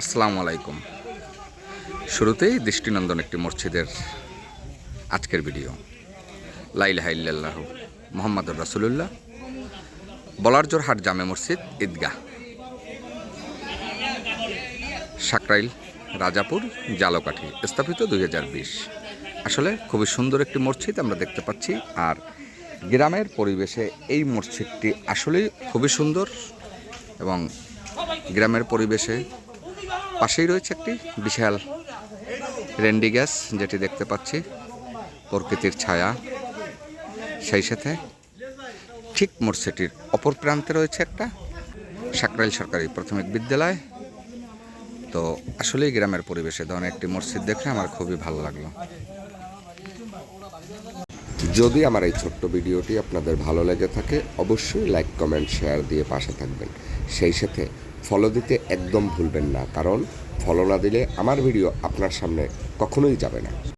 আসসালামু আলাইকুম। শুরুতেই দৃষ্টিনন্দন একটি মসজিদের আজকের ভিডিও। লা ইলাহা ইল্লাল্লাহু মুহাম্মাদুর রাসূলুল্লাহ, বলারজোড়হাট জামে মসজিদ ঈদগাহ, সাকরাইল, রাজাপুর, জালকাঠি, স্থাপিত 2020। আসলে খুবই সুন্দর একটি মসজিদ আমরা দেখতে পাচ্ছি। আর গ্রামের পরিবেশে এই মসজিদটি আসলেই খুবই সুন্দর এবং গ্রামের পরিবেশে পাশেই রয়েছে একটি বিশাল রেন্ডি গ্যাস, যেটি দেখতে পাচ্ছি প্রকৃতির ছায়া। সেই সাথে ঠিক মসজিদটির অপর প্রান্তে রয়েছে একটা সাকরাইল সরকারি প্রাথমিক বিদ্যালয়। তো আসলেই গ্রামের পরিবেশে ধরনের একটি মসজিদ দেখে আমার খুবই ভালো লাগলো। যদি আমার এই ছোট্ট ভিডিওটি আপনাদের ভালো লেগে থাকে, অবশ্যই লাইক, কমেন্ট, শেয়ার দিয়ে পাশে থাকবেন। সেই সাথে ফলো দিতে একদম ভুলবেন না, কারণ ফলো না দিলে আমার ভিডিও আপনার সামনে কখনোই যাবে না।